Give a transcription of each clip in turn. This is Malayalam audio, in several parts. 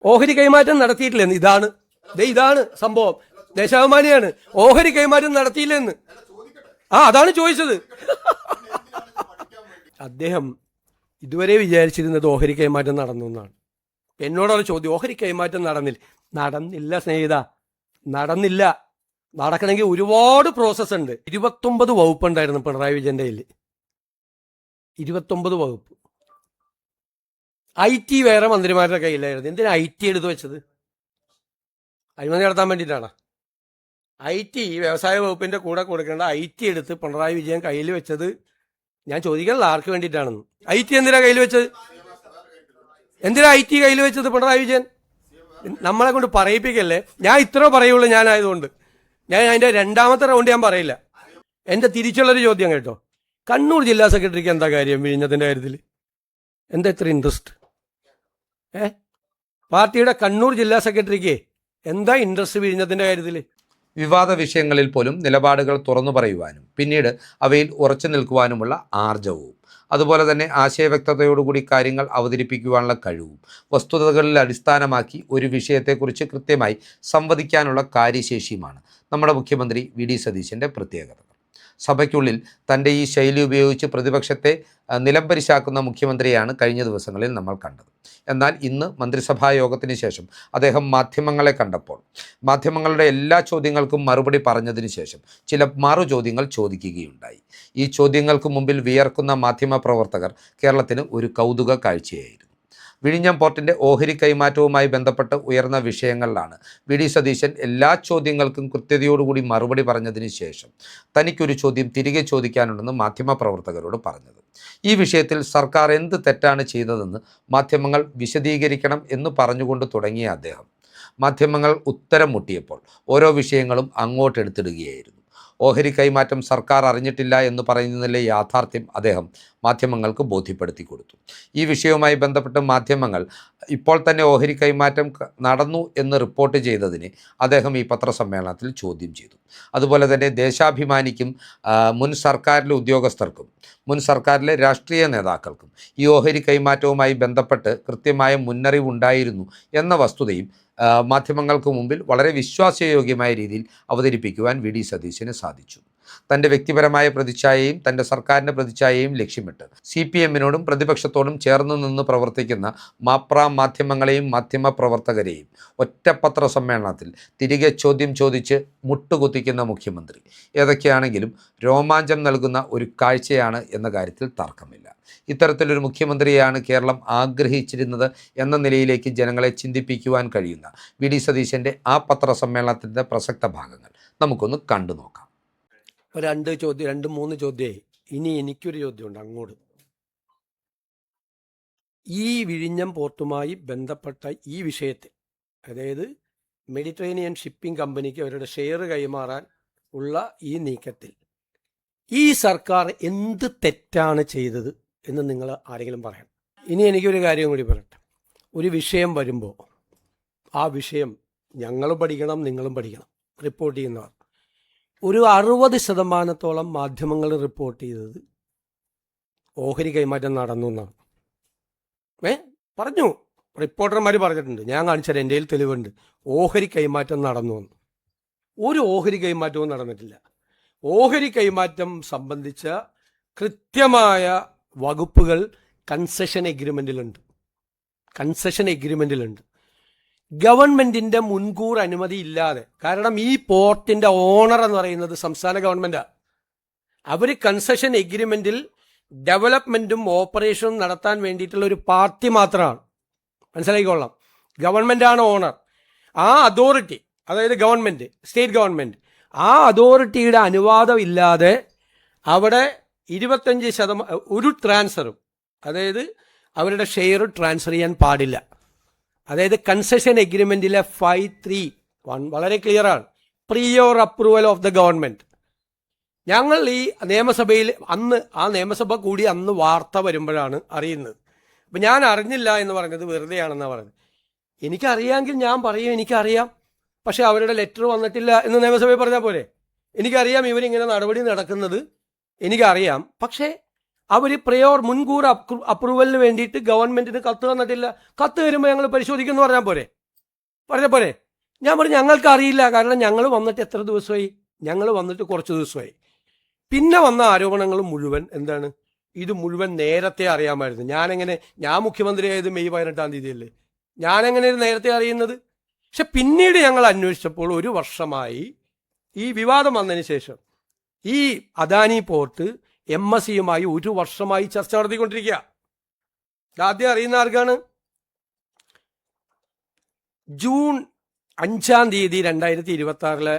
ഓഹരി കൈമാറ്റം നടത്തിയിട്ടില്ലെന്ന്. ഇതാണ് സംഭവം. ദേശാഭിമാനിയാണ്. ഓഹരി കൈമാറ്റം നടത്തിയില്ലെന്ന്. അതാണ് ചോദിച്ചത്. അദ്ദേഹം ഇതുവരെ വിചാരിച്ചിരുന്നത് ഓഹരി കൈമാറ്റം നടന്നു എന്നാണ്. എന്നോടുള്ള ചോദ്യം, ഓഹരി കൈമാറ്റം നടന്നില്ല സ്നേഹിത, നടന്നില്ല. നടക്കണമെങ്കിൽ ഒരുപാട് പ്രോസസ് ഉണ്ട്. 29 വകുപ്പുണ്ടായിരുന്നു പിണറായി വിജയന്റെ കയ്യിൽ. 29 വകുപ്പ്. IT വേറെ മന്ത്രിമാരുടെ കയ്യിലായിരുന്നു. എന്തിനാ IT എടുത്തു വെച്ചത്? അഴിമതി നടത്താൻ വേണ്ടിയിട്ടാണ്. IT വ്യവസായ വകുപ്പിന്റെ കൂടെ കൊടുക്കേണ്ട IT എടുത്ത് പിണറായി വിജയൻ കയ്യിൽ വെച്ചത് ഞാൻ ചോദിക്കുന്നത് ആർക്ക് വേണ്ടിയിട്ടാണെന്ന്. IT എന്തിനാ കയ്യിൽ വെച്ചത്? എന്തിനാ IT കയ്യിൽ വെച്ചത് പിണറായി വിജയൻ? നമ്മളെ കൊണ്ട് പറയിപ്പിക്കല്ലേ. ഞാൻ ഇത്ര പറയുള്ളൂ. ഞാനായതുകൊണ്ട് ഞാൻ അതിന്റെ രണ്ടാമത്തെ റൗണ്ട് ഞാൻ പറയില്ല. എന്റെ തിരിച്ചുള്ളൊരു ചോദ്യം കേട്ടോ. കണ്ണൂർ ജില്ലാ സെക്രട്ടറിക്ക് എന്താ കാര്യം വിഴിഞ്ഞത്തിന്റെ കാര്യത്തിൽ? എന്താ ഇത്ര ഇൻട്രസ്റ്റ്? പാർട്ടിയുടെ കണ്ണൂർ ജില്ലാ സെക്രട്ടറിക്ക് എന്താ ഇൻട്രസ്റ്റ് വിഴിഞ്ഞത്തിന്റെ കാര്യത്തിൽ? വിവാദ വിഷയങ്ങളിൽ പോലും നിലപാടുകൾ തുറന്നു പറയുവാനും പിന്നീട് അവയിൽ ഉറച്ചു നിൽക്കുവാനുമുള്ള ആർജവവും, അതുപോലെ തന്നെ ആശയവ്യക്തതയോടുകൂടി കാര്യങ്ങൾ അവതരിപ്പിക്കുവാനുള്ള കഴിവും, വസ്തുതകളിൽ അടിസ്ഥാനമാക്കി ഒരു വിഷയത്തെക്കുറിച്ച് കൃത്യമായി സംവദിക്കാനുള്ള കാര്യശേഷിയുമാണ് നമ്മുടെ മുഖ്യമന്ത്രി വി.ഡി. സതീശൻ്റെ പ്രത്യേകത. സഭയ്ക്കുള്ളിൽ തൻ്റെ ഈ ശൈലി ഉപയോഗിച്ച് പ്രതിപക്ഷത്തെ നിലംപരിശാക്കുന്ന മുഖ്യമന്ത്രിയാണ് കഴിഞ്ഞ ദിവസങ്ങളിൽ നമ്മൾ കണ്ടത്. എന്നാൽ ഇന്ന് മന്ത്രിസഭാ യോഗത്തിന് ശേഷം അദ്ദേഹം മാധ്യമങ്ങളെ കണ്ടപ്പോൾ മാധ്യമങ്ങളുടെ എല്ലാ ചോദ്യങ്ങൾക്കും മറുപടി പറഞ്ഞതിന് ശേഷം ചില മറുചോദ്യങ്ങൾ ചോദിക്കുകയുണ്ടായി. ഈ ചോദ്യങ്ങൾക്ക് മുമ്പിൽ വിയർക്കുന്ന മാധ്യമപ്രവർത്തകർ കേരളത്തിന് ഒരു കൗതുക കാഴ്ചയായിരുന്നു. വിഴിഞ്ഞം പോർട്ടിൻ്റെ ഓഹരി കൈമാറ്റവുമായി ബന്ധപ്പെട്ട് ഉയർന്ന വിഷയങ്ങളിലാണ് വി.ഡി. സതീശൻ എല്ലാ ചോദ്യങ്ങൾക്കും കൃത്യതയോടുകൂടി മറുപടി പറഞ്ഞതിന് ശേഷം തനിക്കൊരു ചോദ്യം തിരികെ ചോദിക്കാനുണ്ടെന്ന് മാധ്യമപ്രവർത്തകരോട് പറഞ്ഞത്. ഈ വിഷയത്തിൽ സർക്കാർ എന്ത് തെറ്റാണ് ചെയ്തതെന്ന് മാധ്യമങ്ങൾ വിശദീകരിക്കണം എന്ന് പറഞ്ഞുകൊണ്ട് തുടങ്ങിയ അദ്ദേഹം മാധ്യമങ്ങൾ ഉത്തരം മുട്ടിയപ്പോൾ ഓരോ വിഷയങ്ങളും അങ്ങോട്ടെടുത്തിടുകയായിരുന്നു. ഓഹരി കൈമാറ്റം സർക്കാർ അറിഞ്ഞിട്ടില്ല എന്ന് പറയുന്നതിലെ യാഥാർത്ഥ്യം അദ്ദേഹം മാധ്യമങ്ങൾക്ക് ബോധ്യപ്പെടുത്തി കൊടുത്തു. ഈ വിഷയവുമായി ബന്ധപ്പെട്ട് മാധ്യമങ്ങൾ ഇപ്പോൾ തന്നെ ഓഹരി കൈമാറ്റം നടന്നു എന്ന് റിപ്പോർട്ട് ചെയ്തതിന് അദ്ദേഹം ഈ പത്രസമ്മേളനത്തിൽ ചോദ്യം ചെയ്തു. അതുപോലെ തന്നെ ദേശാഭിമാനിക്കും മുൻ സർക്കാരിലെ ഉദ്യോഗസ്ഥർക്കും മുൻ സർക്കാരിലെ രാഷ്ട്രീയ നേതാക്കൾക്കും ഈ ഓഹരി കൈമാറ്റവുമായി ബന്ധപ്പെട്ട് കൃത്യമായ മുന്നറിവുണ്ടായിരുന്നു എന്ന വസ്തുതയും മാധ്യമങ്ങൾക്ക് മുമ്പിൽ വളരെ വിശ്വാസയോഗ്യമായ രീതിയിൽ അവതരിപ്പിക്കുവാൻ വി.ഡി. സതീശന് സാധിച്ചു. തൻ്റെ വ്യക്തിപരമായ പ്രതിച്ഛായയും തൻ്റെ സർക്കാരിൻ്റെ പ്രതിച്ഛായയും ലക്ഷ്യമിട്ട് CPM-നോടും പ്രതിപക്ഷത്തോടും ചേർന്ന് നിന്ന് പ്രവർത്തിക്കുന്ന മാധ്യമങ്ങളെയും മാധ്യമപ്രവർത്തകരെയും ഒറ്റപ്പത്ര സമ്മേളനത്തിൽ തിരികെ ചോദ്യം ചോദിച്ച് മുട്ടുകുത്തിക്കുന്ന മുഖ്യമന്ത്രി ഏതൊക്കെയാണെങ്കിലും രോമാഞ്ചം നൽകുന്ന ഒരു കാഴ്ചയാണ് എന്ന കാര്യത്തിൽ തർക്കമില്ല. ഇത്തരത്തിലൊരു മുഖ്യമന്ത്രിയെയാണ് കേരളം ആഗ്രഹിച്ചിരുന്നത് എന്ന നിലയിലേക്ക് ജനങ്ങളെ ചിന്തിപ്പിക്കുവാൻ കഴിയുന്ന വി.ഡി. സതീശൻ്റെ ആ പത്രസമ്മേളനത്തിൻ്റെ പ്രസക്ത ഭാഗങ്ങൾ നമുക്കൊന്ന് കണ്ടു നോക്കാം. 2-3 ചോദ്യമായി. ഇനി എനിക്കൊരു ചോദ്യമുണ്ട് അങ്ങോട്ട്. ഈ വിഴിഞ്ഞം പോർട്ടുമായി ബന്ധപ്പെട്ട ഈ വിഷയത്തിൽ, അതായത് മെഡിറ്ററേനിയൻ ഷിപ്പിംഗ് കമ്പനിക്ക് അവരുടെ ഷെയർ കൈമാറാൻ ഉള്ള ഈ നീക്കത്തിൽ ഈ സർക്കാർ എന്ത് തെറ്റാണ് ചെയ്തത് എന്ന് നിങ്ങൾ ആരെങ്കിലും പറയണം. ഇനി എനിക്കൊരു കാര്യം കൂടി പറയട്ടെ. ഒരു വിഷയം വരുമ്പോൾ ആ വിഷയം ഞങ്ങളും പഠിക്കണം, നിങ്ങളും പഠിക്കണം. റിപ്പോർട്ട് ചെയ്യുന്നവർ ഒരു 60% മാധ്യമങ്ങൾ റിപ്പോർട്ട് ചെയ്തത് ഓഹരി കൈമാറ്റം നടന്നു എന്നാണ്. പറഞ്ഞു, റിപ്പോർട്ടർമാർ പറഞ്ഞിട്ടുണ്ട്. ഞാൻ കാണിച്ചാൽ എൻ്റെ കയ്യിൽ തെളിവുണ്ട്. ഓഹരി കൈമാറ്റം നടന്നു എന്ന്. ഒരു ഓഹരി കൈമാറ്റവും നടന്നിട്ടില്ല. ഓഹരി കൈമാറ്റം സംബന്ധിച്ച കൃത്യമായ വകുപ്പുകൾ കൺസെഷൻ എഗ്രിമെൻറ്റിലുണ്ട്. ഗവൺമെന്റിന്റെ മുൻകൂർ അനുമതി ഇല്ലാതെ, കാരണം ഈ പോർട്ടിന്റെ ഓണർ എന്ന് പറയുന്നത് സംസ്ഥാന ഗവൺമെന്റാണ്. അവർ കൺസെഷൻ എഗ്രിമെന്റിൽ ഡെവലപ്മെന്റും ഓപ്പറേഷനും നടത്താൻ വേണ്ടിയിട്ടുള്ള ഒരു പാർട്ടി മാത്രമാണ്. മനസ്സിലാക്കിക്കൊള്ളാം. ഗവൺമെന്റാണ് ഓണർ. ആ അതോറിറ്റി, അതായത് ഗവൺമെന്റ്, സ്റ്റേറ്റ് ഗവൺമെന്റ്, ആ അതോറിറ്റിയുടെ അനുവാദം ഇല്ലാതെ അവിടെ 25% ഒരു ട്രാൻസ്ഫറും, അതായത് അവരുടെ ഷെയർ ട്രാൻസ്ഫർ ചെയ്യാൻ പാടില്ല. അതായത് കൺസെഷൻ എഗ്രിമെന്റിലെ 5.3.1 വളരെ ക്ലിയറാണ്. Prior approval of the government. ഞങ്ങൾ ഈ നിയമസഭയിൽ ആ നിയമസഭ കൂടി അന്ന് വാർത്ത വരുമ്പോഴാണ് അറിയുന്നത്. അപ്പം ഞാൻ അറിഞ്ഞില്ല എന്ന് പറഞ്ഞത് വെറുതെയാണെന്നാണ് പറഞ്ഞത്. എനിക്കറിയാമെങ്കിൽ ഞാൻ പറയും എനിക്കറിയാം, പക്ഷെ അവരുടെ ലെറ്റർ വന്നിട്ടില്ല എന്ന് നിയമസഭയിൽ പറഞ്ഞാൽ പോരെ. എനിക്കറിയാം ഇവരിങ്ങനെ നടപടി നടക്കുന്നത്, എനിക്കറിയാം. പക്ഷേ അവർ മുൻകൂർ അപ്രൂവലിന് വേണ്ടിയിട്ട് ഗവൺമെന്റിന് കത്ത് തന്നിട്ടില്ല. കത്ത് വരുമ്പോൾ ഞങ്ങൾ പരിശോധിക്കുമെന്ന് പറഞ്ഞാൽ പോരെ. ഞാൻ പറഞ്ഞു ഞങ്ങൾക്ക് അറിയില്ല, കാരണം ഞങ്ങൾ വന്നിട്ട് എത്ര ദിവസമായി? ഞങ്ങൾ വന്നിട്ട് കുറച്ച് ദിവസമായി. പിന്നെ വന്ന ആരോപണങ്ങൾ മുഴുവൻ എന്താണ്? ഇത് മുഴുവൻ നേരത്തെ അറിയാമായിരുന്നു. ഞാൻ മുഖ്യമന്ത്രിയായത് മെയ് 18-ാം തീയതിയല്ലേ, ഞാനെങ്ങനെ നേരത്തെ അറിയുന്നത്? പക്ഷെ പിന്നീട് ഞങ്ങൾ അന്വേഷിച്ചപ്പോൾ 1 വർഷമായി ഈ വിവാദം വന്നതിന് ശേഷം ഈ അദാനി പോർട്ട് MSCയുമായി 1 വർഷമായി ചർച്ച നടത്തിക്കൊണ്ടിരിക്കുക. ആദ്യം അറിയുന്ന ആർക്കാണ്? ജൂൺ 5-ാം തീയതി 2026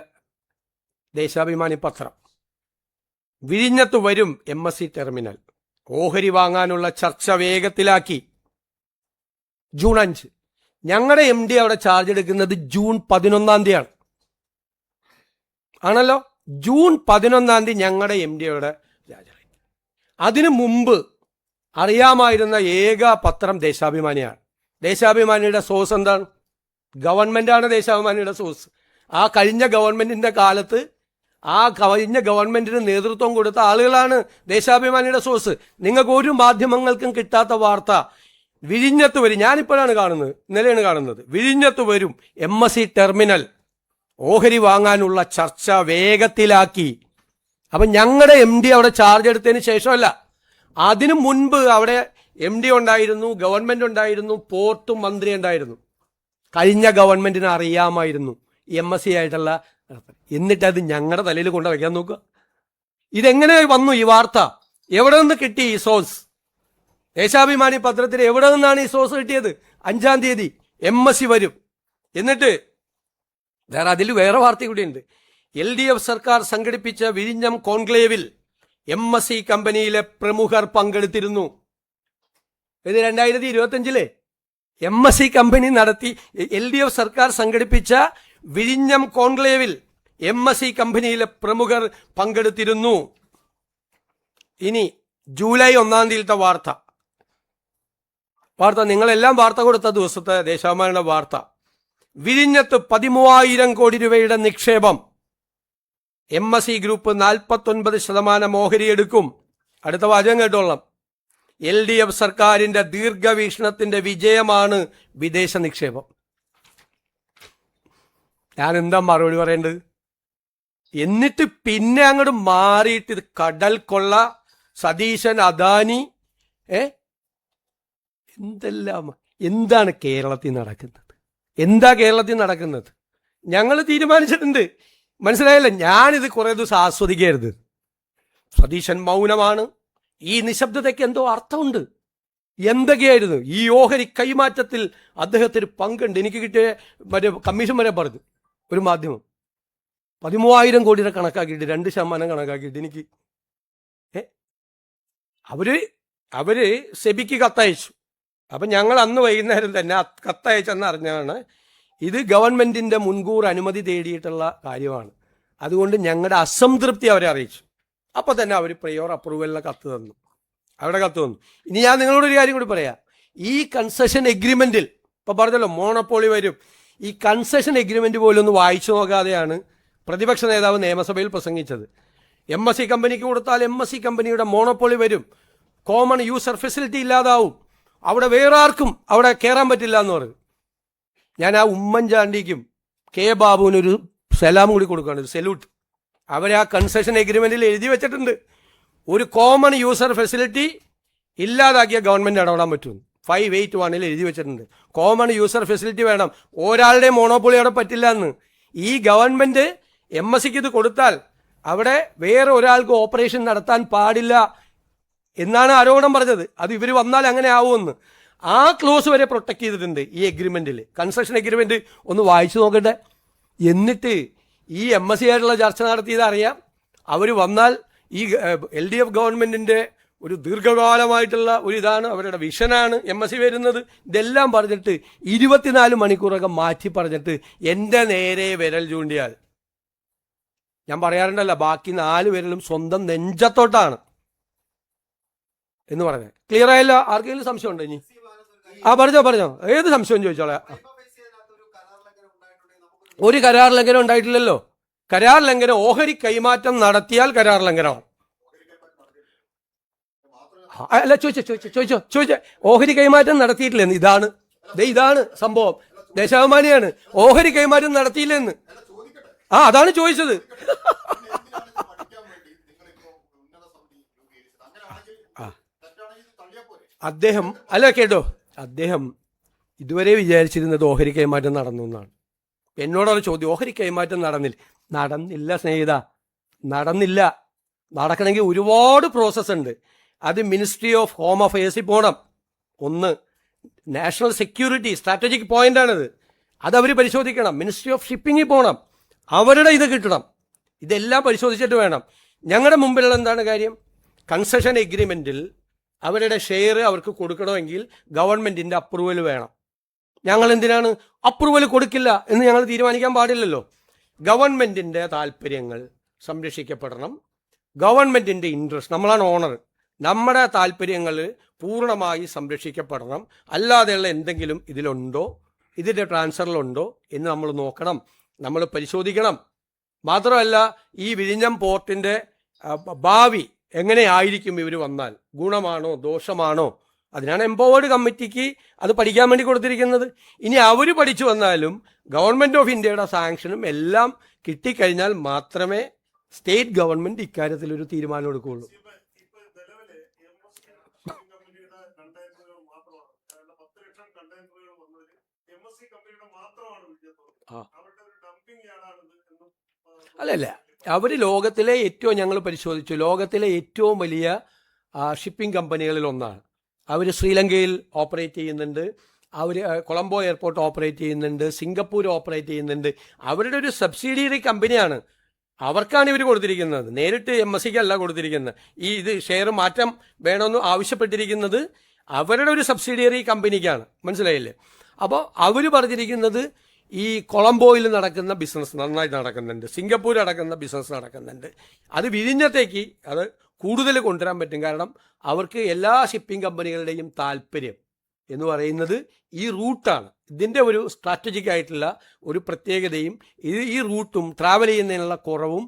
ദേശാഭിമാനി പത്രം, വിഴിഞ്ഞത്ത് വരും MSC ടെർമിനൽ, ഓഹരി വാങ്ങാനുള്ള ചർച്ച വേഗത്തിലാക്കി. ജൂൺ 5. ഞങ്ങളുടെ MD അവിടെ ചാർജ് എടുക്കുന്നത് ജൂൺ 11-ാം തീയതിയാണ്. ആണല്ലോ, ജൂൺ 11-ാം തീയതി ഞങ്ങളുടെ MD അവിടെ രാജായി. അതിനു മുമ്പ് അറിയാമായിരുന്ന ഏക പത്രം ദേശാഭിമാനിയാണ്. ദേശാഭിമാനിയുടെ സോഴ്സ് എന്താണ്? ഗവൺമെന്റാണ് ദേശാഭിമാനിയുടെ സോഴ്സ്. ആ കഴിഞ്ഞ ഗവൺമെന്റിന്റെ കാലത്ത് ആ കഴിഞ്ഞ ഗവൺമെന്റിന് നേതൃത്വം കൊടുത്ത ആളുകളാണ് ദേശാഭിമാനിയുടെ സോഴ്സ്. നിങ്ങൾക്ക് ഒരു മാധ്യമങ്ങൾക്കും കിട്ടാത്ത വാർത്ത വിഴിഞ്ഞത്ത് വരും. ഞാനിപ്പോഴാണ് കാണുന്നത്, ഇന്നലെയാണ് കാണുന്നത്. വിഴിഞ്ഞത്ത് വരും MSC ടെർമിനൽ, ഓഹരി വാങ്ങാനുള്ള ചർച്ച വേഗത്തിലാക്കി. അപ്പം ഞങ്ങളുടെ MD അവിടെ ചാർജ് എടുത്തതിന് ശേഷമല്ല, അതിനു മുൻപ് അവിടെ MD ഉണ്ടായിരുന്നു, ഗവൺമെന്റ് ഉണ്ടായിരുന്നു, പോർട്ടും മന്ത്രി ഉണ്ടായിരുന്നു. കഴിഞ്ഞ ഗവൺമെന്റിന് അറിയാമായിരുന്നു MSC ആയിട്ടുള്ള. എന്നിട്ട് അത് ഞങ്ങളുടെ തലയിൽ കൊണ്ട് വയ്ക്കാൻ നോക്കുക. ഇതെങ്ങനെ വന്നു ഈ വാർത്ത? എവിടെ നിന്ന് കിട്ടി ഈ സോഴ്സ്? ദേശാഭിമാനി പത്രത്തിൽ എവിടെ നിന്നാണ് ഈ സോഴ്സ് കിട്ടിയത്? 5-ാം തീയതി MSC വരും. എന്നിട്ട് അതിൽ വേറെ വാർത്ത കൂടിയുണ്ട്. LDF സർക്കാർ സംഘടിപ്പിച്ച വിഴിഞ്ഞം കോൺക്ലേവിൽ MSC കമ്പനിയിലെ പ്രമുഖർ പങ്കെടുത്തിരുന്നു. ഇത് 2025 MSC കമ്പനി നടത്തി, LDF സർക്കാർ സംഘടിപ്പിച്ച വിഴിഞ്ഞം കോൺക്ലേവിൽ MSC കമ്പനിയിലെ പ്രമുഖർ പങ്കെടുത്തിരുന്നു. ഇനി ജൂലൈ 1-ാം തീയതിയിലത്തെ വാർത്ത നിങ്ങളെല്ലാം വാർത്ത കൊടുത്ത ദിവസത്തെ ദേശാഭിമാനിയുടെ വാർത്ത, വിഴിഞ്ഞത്ത് 13,000 കോടി രൂപയുടെ നിക്ഷേപം, MSC ഗ്രൂപ്പ് 49% ഓഹരി എടുക്കും. അടുത്ത വാചകം കേട്ടോളാം. LDF സർക്കാരിന്റെ ദീർഘവീക്ഷണത്തിന്റെ വിജയമാണ് വിദേശ നിക്ഷേപം. ഞാൻ എന്താ മറുപടി പറയേണ്ടത്? എന്നിട്ട് പിന്നെ അങ്ങോട്ട് മാറിയിട്ട് ഇത് കടൽ കൊള്ള, സതീശൻ, അദാനി, എന്താണ് കേരളത്തിൽ നടക്കുന്നത്? എന്താ കേരളത്തിൽ നടക്കുന്നത്? ഞങ്ങൾ തീരുമാനിച്ചിട്ടുണ്ട്, മനസ്സിലായല്ലോ. ഞാനിത് കുറെ ദിവസം ആസ്വദിക്കരുത്. സതീശൻ മൗനമാണ്. ഈ നിശബ്ദതയ്ക്ക് എന്തോ അർത്ഥമുണ്ട്. എന്തൊക്കെയായിരുന്നു ഈ ഓഹരി കൈമാറ്റത്തിൽ അദ്ദേഹത്തിന് പങ്കുണ്ട്. എനിക്ക് കിട്ടിയ കമ്മീഷൻ വരെ പറഞ്ഞു ഒരു മാധ്യമം 13,000 കോടിയുടെ കണക്കാക്കിയിട്ട് 2% കണക്കാക്കിയിട്ട് എനിക്ക് അവര് സെബിക്ക് കത്തയച്ചു. അപ്പം ഞങ്ങൾ അന്ന് വൈകുന്നേരം തന്നെ കത്തയച്ചെന്ന് അറിഞ്ഞാണ് ഇത് ഗവൺമെന്റിന്റെ മുൻകൂർ അനുമതി തേടിയിട്ടുള്ള കാര്യമാണ്. അതുകൊണ്ട് ഞങ്ങളുടെ അസംതൃപ്തി അവരെ അറിയിച്ചു. അപ്പം തന്നെ അവർ പ്രയോർ അപ്രൂവലിന് കത്ത് തന്നു. ഇനി ഞാൻ നിങ്ങളോടൊരു കാര്യം കൂടി പറയാം. ഈ കൺസെഷൻ എഗ്രിമെന്റിൽ ഇപ്പം പറഞ്ഞല്ലോ മോണോപോളി വരും. ഈ കൺസെഷൻ എഗ്രിമെന്റ് പോലും ഒന്ന് വായിച്ചു നോക്കാതെയാണ് പ്രതിപക്ഷ നേതാവ് നിയമസഭയിൽ പ്രസംഗിച്ചത്. MSC കമ്പനിക്ക് കൊടുത്താൽ MSC കമ്പനിയുടെ മോണോപോളി വരും, കോമൺ യൂസർ ഫെസിലിറ്റി ഇല്ലാതാവും, അവിടെ വേറെ ആർക്കും അവിടെ കയറാൻ പറ്റില്ല എന്ന് പറയും. ഞാൻ ആ ഉമ്മൻചാണ്ടിക്കും K ബാബുവിനൊരു സലാം കൂടി കൊടുക്കുകയാണ്, ഒരു സല്യൂട്ട്. അവർ ആ കൺസെഷൻ എഗ്രിമെന്റിൽ എഴുതി വെച്ചിട്ടുണ്ട്, ഒരു കോമൺ യൂസർ ഫെസിലിറ്റി ഇല്ലാതാക്കിയ ഗവൺമെന്റ് ഇടപെടാൻ പറ്റും. 581 എഴുതി വെച്ചിട്ടുണ്ട്. കോമൺ യൂസർ ഫെസിലിറ്റി വേണം, ഒരാളുടെ മോണോപോളി അവിടെ പറ്റില്ല എന്ന്. ഈ ഗവൺമെന്റ് MSCക്ക് ഇത് കൊടുത്താൽ അവിടെ വേറെ ഒരാൾക്ക് ഓപ്പറേഷൻ നടത്താൻ പാടില്ല എന്നാണ് ആരോപണം പറഞ്ഞത്. അത് ഇവർ വന്നാൽ അങ്ങനെ ആവുമെന്ന്. ആ ക്ലോസ് വരെ പ്രൊട്ടക്ട് ചെയ്തിട്ടുണ്ട് ഈ എഗ്രിമെന്റിൽ. കൺസെഷൻ എഗ്രിമെന്റ് ഒന്ന് വായിച്ചു നോക്കട്ടെ. എന്നിട്ട് ഈ MSC ആയിട്ടുള്ള ചർച്ച നടത്തിയത് അറിയാം. അവർ വന്നാൽ ഈ LDF ഗവൺമെന്റിന്റെ ഒരു ദീർഘകാലമായിട്ടുള്ള ഒരു ഇതാണ്, അവരുടെ വിഷനാണ് MSC വരുന്നത്. ഇതെല്ലാം പറഞ്ഞിട്ട് 24 മണിക്കൂറൊക്കെ മാറ്റി പറഞ്ഞിട്ട് എൻ്റെ നേരെ വിരൽ ചൂണ്ടിയാൽ, ഞാൻ പറയാറുണ്ടല്ലോ ബാക്കി 4 വിരലും സ്വന്തം നെഞ്ചത്തോട്ടാണ് എന്ന് പറഞ്ഞത്. ക്ലിയർ ആയല്ലോ? ആർക്കെങ്കിലും സംശയം ഉണ്ടോ? ഇനി പറഞ്ഞോ, ഏത് സംശയം ചോദിച്ചോളാം. ഒരു കരാർ ലംഘനം ഉണ്ടായിട്ടില്ലല്ലോ. കരാർ ലംഘനം ഓഹരി കൈമാറ്റം നടത്തിയാൽ കരാർ ലംഘനമാണ്. അല്ല, ചോദിച്ചോ. ഓഹരി കൈമാറ്റം നടത്തിയിട്ടില്ലെന്ന്. ഇതാണ് സംഭവം. ദേശാഭിമാനിയാണ്. ഓഹരി കൈമാറ്റം നടത്തിയില്ലെന്ന്. അതാണ് ചോദിച്ചത്. അദ്ദേഹം ഇതുവരെ വിചാരിച്ചിരുന്നത് ഓഹരി കൈമാറ്റം നടന്നു എന്നാണ്. എന്നോടൊരു ചോദ്യം, ഓഹരി കൈമാറ്റം നടന്നില്ല സ്നേഹിത, നടന്നില്ല. നടക്കണമെങ്കിൽ ഒരുപാട് പ്രോസസ്സ് ഉണ്ട്. അത് മിനിസ്ട്രി ഓഫ് ഹോം അഫയേഴ്സിൽ പോകണം. ഒന്ന്, നാഷണൽ സെക്യൂരിറ്റി സ്ട്രാറ്റജിക് പോയിന്റ് ആണിത്. അതവർ പരിശോധിക്കണം. മിനിസ്ട്രി ഓഫ് ഷിപ്പിങ്ങിൽ പോകണം, അവരുടെ ഇത് കിട്ടണം. ഇതെല്ലാം പരിശോധിച്ചിട്ട് വേണം. ഞങ്ങളുടെ മുമ്പിലുള്ള എന്താണ് കാര്യം? കൺസെഷൻ എഗ്രിമെന്റിൽ അവരുടെ ഷെയർ അവർക്ക് കൊടുക്കണമെങ്കിൽ ഗവൺമെന്റിന്റെ അപ്രൂവൽ വേണം. ഞങ്ങൾ എന്തിനാണ് അപ്രൂവൽ കൊടുക്കില്ല എന്ന് ഞങ്ങൾ തീരുമാനിക്കാൻ പാടില്ലല്ലോ. ഗവൺമെന്റിന്റെ താല്പര്യങ്ങൾ സംരക്ഷിക്കപ്പെടണം. ഗവൺമെന്റിന്റെ ഇൻട്രസ്റ്റ്, നമ്മളാണ് ഓണർ, നമ്മുടെ താല്പര്യങ്ങൾ പൂർണ്ണമായി സംരക്ഷിക്കപ്പെടണം. അല്ലാതെയുള്ള എന്തെങ്കിലും ഇതിലുണ്ടോ, ഇതിൻ്റെ ട്രാൻസ്ഫറിലുണ്ടോ എന്ന് നമ്മൾ നോക്കണം, നമ്മൾ പരിശോധിക്കണം. മാത്രമല്ല, ഈ വിഴിഞ്ഞം പോർട്ടിൻ്റെ ഭാവി എങ്ങനെയായിരിക്കും ഇവർ വന്നാൽ, ഗുണമാണോ ദോഷമാണോ, അതിനാണ് എംപവേർഡ് കമ്മിറ്റിക്ക് അത് പഠിക്കാൻ വേണ്ടി കൊടുത്തിരിക്കുന്നത്. ഇനി അവർ പഠിച്ചു വന്നാലും ഗവൺമെൻറ് ഓഫ് ഇന്ത്യയുടെ സാങ്ഷനും എല്ലാം കിട്ടിക്കഴിഞ്ഞാൽ മാത്രമേ സ്റ്റേറ്റ് ഗവൺമെൻറ് ഇക്കാര്യത്തിൽ ഒരു തീരുമാനം എടുക്കുകയുള്ളൂ. അല്ലല്ല, അവർ ലോകത്തിലെ ഏറ്റവും, ഞങ്ങൾ പരിശോധിച്ചു, ലോകത്തിലെ ഏറ്റവും വലിയ ഷിപ്പിംഗ് കമ്പനികളിൽ ഒന്നാണ്. അവർ ശ്രീലങ്കയിൽ ഓപ്പറേറ്റ് ചെയ്യുന്നുണ്ട്, അവർ കൊളംബോ എയർപോർട്ട് ഓപ്പറേറ്റ് ചെയ്യുന്നുണ്ട്, സിംഗപ്പൂർ ഓപ്പറേറ്റ് ചെയ്യുന്നുണ്ട്. അവരുടെ ഒരു സബ്സിഡിയറി കമ്പനിയാണ്. അവർക്കാണ് ഇവർ കൊടുത്തിരിക്കുന്നത്, നേരിട്ട് MSCക്ക് അല്ല കൊടുത്തിരിക്കുന്നത്. ഇത് ഷെയർ മാറ്റം വേണമെന്ന് ആവശ്യപ്പെട്ടിരിക്കുന്നത് അവരുടെ ഒരു സബ്സിഡിയറി കമ്പനിക്കാണ്. മനസ്സിലായില്ലേ? അപ്പോൾ അവർ പറഞ്ഞിരിക്കുന്നത് ഈ കൊളംബോയിൽ നടക്കുന്ന ബിസിനസ് നന്നായി നടക്കുന്നുണ്ട്, സിംഗപ്പൂർ അടക്കുന്ന ബിസിനസ് നടക്കുന്നുണ്ട്. അത് വിഴിഞ്ഞത്തേക്ക് അത് കൂടുതൽ കൊണ്ടുവരാൻ പറ്റും. കാരണം അവർക്ക് എല്ലാ ഷിപ്പിംഗ് കമ്പനികളുടെയും താല്പര്യം എന്ന് പറയുന്നത് ഈ റൂട്ടാണ്. ഇതിൻ്റെ ഒരു സ്ട്രാറ്റജിക് ആയിട്ടുള്ള ഒരു പ്രത്യേകതയും ഈ റൂട്ടും ട്രാവൽ ചെയ്യുന്നതിനുള്ള കുറവും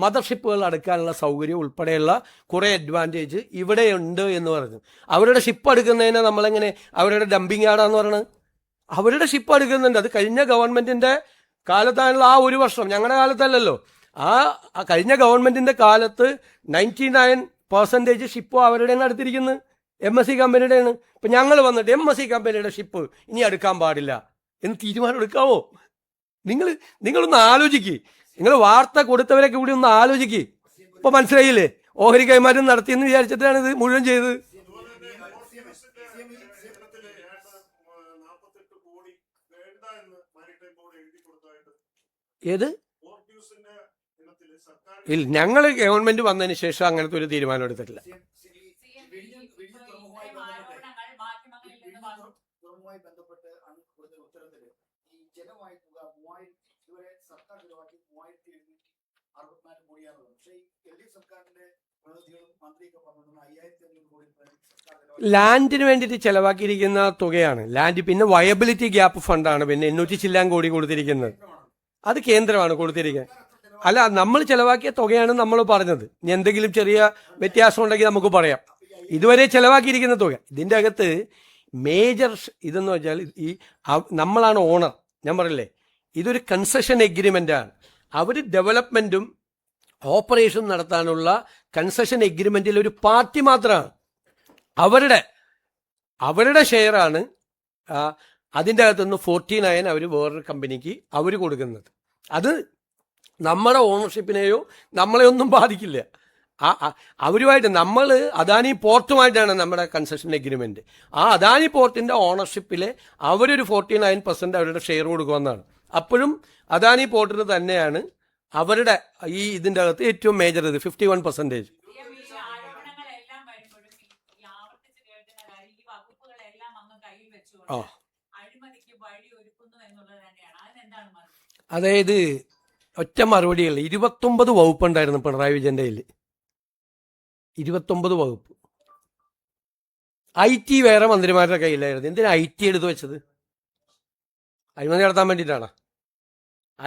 മദർഷിപ്പുകൾ അടുക്കാനുള്ള സൗകര്യം ഉൾപ്പെടെയുള്ള കുറേ അഡ്വാൻറ്റേജ് ഇവിടെ ഉണ്ട് എന്ന് പറഞ്ഞു. അവരുടെ ഷിപ്പ് അടുക്കുന്നതിനെ നമ്മളെങ്ങനെ അവരുടെ ഡംപിങ് യാർഡാന്ന് പറയുന്നത്? അവരുടെ ഷിപ്പ് അടുക്കുന്നുണ്ട്. അത് കഴിഞ്ഞ ഗവൺമെൻറ്റിൻ്റെ കാലത്താണല്ലോ. ആ ഒരു വർഷം, ഞങ്ങളുടെ കാലത്തല്ലല്ലോ, ആ കഴിഞ്ഞ ഗവൺമെൻറ്റിൻ്റെ കാലത്ത് 99% ഷിപ്പും അവരുടെയാണ് അടുത്തിരിക്കുന്നത്, MSC കമ്പനിയുടെയാണ്. ഇപ്പം ഞങ്ങൾ വന്നിട്ട് MSC കമ്പനിയുടെ ഷിപ്പ് ഇനി അടുക്കാൻ പാടില്ല എന്ന് തീരുമാനം എടുക്കാവോ? നിങ്ങളൊന്ന് ആലോചിക്ക്. നിങ്ങൾ വാർത്ത കൊടുത്തവരൊക്കെ കൂടി ഒന്ന് ആലോചിക്ക്. ഇപ്പൊ മനസ്സിലായില്ലേ? ഓഹരി കൈമാറ്റം നടത്തിയെന്ന് വിചാരിച്ചിട്ടാണ് ഇത് മുഴുവൻ ചെയ്തത്. ഏത് ഇല്ല, ഞങ്ങൾ ഗവൺമെന്റ് വന്നതിന് ശേഷം അങ്ങനത്തെ ഒരു തീരുമാനം എടുത്തിട്ടില്ല. ലാൻഡിന് വേണ്ടിയിട്ട് ചെലവാക്കിയിരിക്കുന്ന തുകയാണ് ലാൻഡ്. പിന്നെ വയബിലിറ്റി ഗ്യാപ്പ് ഫണ്ടാണ് പിന്നെ 800 ചില്ലാൻ കോടി കൊടുത്തിരിക്കുന്നത്. അത് കേന്ദ്രമാണ് കൊടുത്തിരിക്കുന്നത്. അല്ല, നമ്മൾ ചെലവാക്കിയ തുകയാണ് നമ്മൾ പറഞ്ഞത്. ഇനി എന്തെങ്കിലും ചെറിയ വ്യത്യാസം ഉണ്ടെങ്കിൽ നമുക്ക് പറയാം. ഇതുവരെ ചെലവാക്കിയിരിക്കുന്ന തുക, ഇതിൻ്റെ അകത്ത് മേജർ ഇതെന്ന് വെച്ചാൽ ഈ നമ്മളാണ് ഓണർ. ഞാൻ പറയില്ലേ, ഇതൊരു കൺസെഷൻ എഗ്രിമെൻ്റാണ്. അവർ ഡെവലപ്മെൻറ്റും ഓപ്പറേഷൻ നടത്താനുള്ള കൺസെഷൻ എഗ്രിമെൻറ്റിൽ ഒരു പാർട്ടി മാത്രമാണ്. അവരുടെ ഷെയറാണ്. അതിൻ്റെ അകത്തുനിന്ന് 49 അവർ വേറൊരു കമ്പനിക്ക് അവർ കൊടുക്കുന്നത്. അത് നമ്മുടെ ഓണർഷിപ്പിനെയോ നമ്മളെയൊന്നും ബാധിക്കില്ല. അവരുമായിട്ട് നമ്മൾ അദാനി പോർട്ടുമായിട്ടാണ് നമ്മുടെ കൺസെഷൻ എഗ്രിമെൻറ്റ്. ആ അദാനി പോർട്ടിൻ്റെ ഓണർഷിപ്പിലെ അവരൊരു 49% അവരുടെ ഷെയർ കൊടുക്കുമെന്നാണ്. അപ്പോഴും അദാനി പോർട്ടിന് തന്നെയാണ് അവരുടെ ഈ ഇതിൻ്റെ അകത്ത് ഏറ്റവും മേജർ ഇത് 51%. അതായത് ഒറ്റ മറുപടിയല്ല, 29 വകുപ്പുണ്ടായിരുന്നു പിണറായി വിജയൻ്റെ കയ്യിൽ. 29 വകുപ്പ്. IT വേറെ മന്ത്രിമാരുടെ കയ്യിലായിരുന്നു. എന്തിനാ IT എടുത്തു വെച്ചത്? അഴിമതി നടത്താൻ വേണ്ടിയിട്ടാണ്.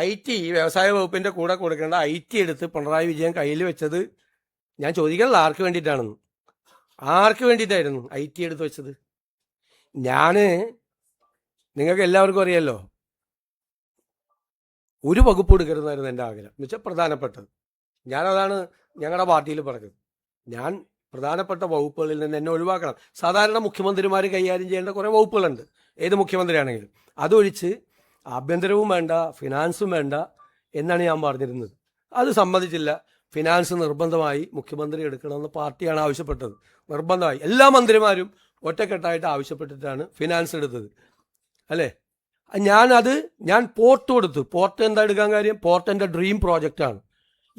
IT വ്യവസായ വകുപ്പിൻ്റെ കൂടെ കൊടുക്കേണ്ട IT എടുത്ത് പിണറായി വിജയൻ കയ്യിൽ വെച്ചത് ഞാൻ ചോദിക്കണല്ലോ ആർക്ക് വേണ്ടിയിട്ടാണെന്ന്. ആർക്ക് വേണ്ടിയിട്ടായിരുന്നു IT എടുത്തു വെച്ചത്? നിങ്ങൾക്ക് എല്ലാവർക്കും അറിയാലോ, ഒരു വകുപ്പ് എടുക്കരുതായിരുന്നു എൻ്റെ ആഗ്രഹം എന്ന് വെച്ചാൽ പ്രധാനപ്പെട്ടത്. ഞാനതാണ് ഞങ്ങളുടെ പാർട്ടിയിൽ പറഞ്ഞത്. ഞാൻ പ്രധാനപ്പെട്ട വകുപ്പുകളിൽ നിന്ന് എന്നെ ഒഴിവാക്കണം. സാധാരണ മുഖ്യമന്ത്രിമാർ കൈകാര്യം ചെയ്യേണ്ട കുറേ വകുപ്പുകളുണ്ട്, ഏത് മുഖ്യമന്ത്രിയാണെങ്കിലും. അതൊഴിച്ച് ആഭ്യന്തരവും വേണ്ട, ഫിനാൻസും വേണ്ട എന്നാണ് ഞാൻ പറഞ്ഞിരുന്നത്. അത് സമ്മതിച്ചില്ല. ഫിനാൻസ് നിർബന്ധമായി മുഖ്യമന്ത്രി എടുക്കണമെന്ന് പാർട്ടിയാണ് ആവശ്യപ്പെട്ടത്. നിർബന്ധമായി എല്ലാ മന്ത്രിമാരും ഒറ്റക്കെട്ടായിട്ട് ആവശ്യപ്പെട്ടിട്ടാണ് ഫിനാൻസ് എടുത്തത്, അല്ലേ? ഞാൻ പോർട്ട് കൊടുത്തു. പോർട്ട് എന്താ എടുക്കാൻ കാര്യം? പോർട്ട് എൻ്റെ ഡ്രീം പ്രോജക്റ്റാണ്.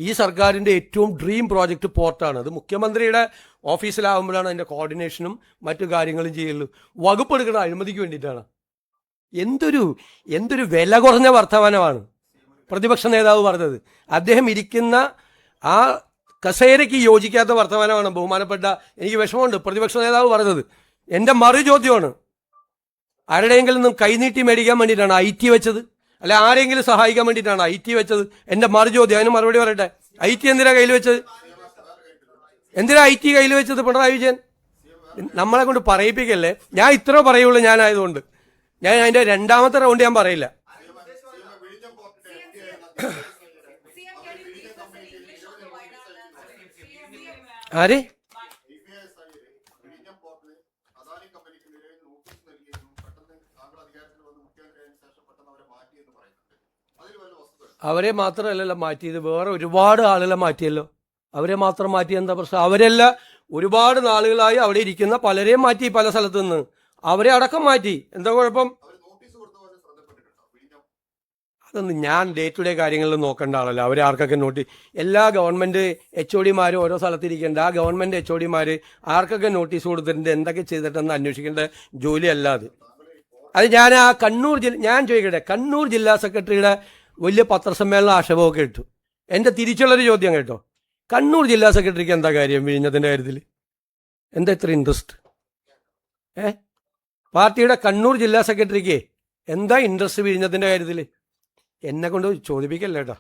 ഈ സർക്കാരിൻ്റെ ഏറ്റവും ഡ്രീം പ്രോജക്റ്റ് പോർട്ടാണ്. അത് മുഖ്യമന്ത്രിയുടെ ഓഫീസിലാവുമ്പോഴാണ് അതിൻ്റെ കോർഡിനേഷനും മറ്റു കാര്യങ്ങളും ചെയ്യുള്ളൂ. വകുപ്പ് എടുക്കുന്ന അഴിമതിക്ക് വേണ്ടിയിട്ടാണ്. എന്തൊരു വില കുറഞ്ഞ വർത്തമാനമാണ് പ്രതിപക്ഷ നേതാവ് പറഞ്ഞത്. അദ്ദേഹം ഇരിക്കുന്ന ആ കസേരയ്ക്ക് യോജിക്കാത്ത വർത്തമാനമാണ് ബഹുമാനപ്പെട്ട, എനിക്ക് വിഷമമുണ്ട്, പ്രതിപക്ഷ നേതാവ് പറഞ്ഞത്. എൻ്റെ മറു ചോദ്യമാണ്, ആരുടെയെങ്കിലും നിന്നും കൈനീട്ടി മേടിക്കാൻ വേണ്ടിയിട്ടാണ് IT വെച്ചത്? അല്ല ആരെങ്കിലും സഹായിക്കാൻ വേണ്ടിയിട്ടാണ് IT വെച്ചത്? എൻ്റെ മറു ചോദ്യം. അതിന് മറുപടി പറയട്ടെ. IT എന്തിനാ കയ്യിൽ വെച്ചത്? എന്തിനാ IT കയ്യിൽ വെച്ചത്? പിണറായി വിജയൻ നമ്മളെ കൊണ്ട് പറയിപ്പിക്കല്ലേ. ഞാൻ ഇത്ര പറയുള്ളൂ ഞാനായതുകൊണ്ട്. ഞാൻ അതിൻ്റെ രണ്ടാമത്തെ റൗണ്ട് ഞാൻ പറയില്ല. ആര്? അവരെ മാത്രമല്ലല്ലോ മാറ്റിയത്, വേറെ ഒരുപാട് ആളുകളെ മാറ്റിയല്ലോ. അവരെ മാത്രം മാറ്റി എന്താ പ്രശ്നം? അവരെല്ലാം ഒരുപാട് നാളുകളായി അവിടെ ഇരിക്കുന്ന പലരെയും മാറ്റി, പല സ്ഥലത്തു നിന്ന് അവരെ അടക്കം മാറ്റി. എന്താ കുഴപ്പം? അതൊന്നും ഞാൻ ഡേ ടു ഡേ കാര്യങ്ങളിൽ നോക്കേണ്ട ആളല്ലോ. അവരെ ആർക്കൊക്കെ എല്ലാ ഗവൺമെൻറ് HODമാരും ഓരോ സ്ഥലത്തിരിക്കേണ്ട ആ ഗവൺമെൻറ് HODമാർ ആർക്കൊക്കെ നോട്ടീസ് കൊടുത്തിട്ടുണ്ട്, എന്തൊക്കെ ചെയ്തിട്ടെന്ന് അന്വേഷിക്കേണ്ട ജോലിയല്ല അത്. ഞാൻ ഞാൻ ചോദിക്കട്ടെ, കണ്ണൂർ ജില്ലാ സെക്രട്ടറിയുടെ വലിയ പത്രസമ്മേളനം ആക്ഷേപമൊക്കെ ഇട്ടു. എൻ്റെ തിരിച്ചുള്ളൊരു ചോദ്യം കേട്ടോ, കണ്ണൂർ ജില്ലാ സെക്രട്ടറിക്ക് എന്താ കാര്യം വിഴിഞ്ഞത്തിൻ്റെ കാര്യത്തിൽ? എന്താ ഇത്ര ഇൻട്രസ്റ്റ്? പാർട്ടിയുടെ കണ്ണൂർ ജില്ലാ സെക്രട്ടറിക്ക് എന്താ ഇൻട്രസ്റ്റ് വിഴിഞ്ഞത്തിൻ്റെ കാര്യത്തിൽ? എന്നെ കൊണ്ട് ചോദിപ്പിക്കല്ലേട്ടോ.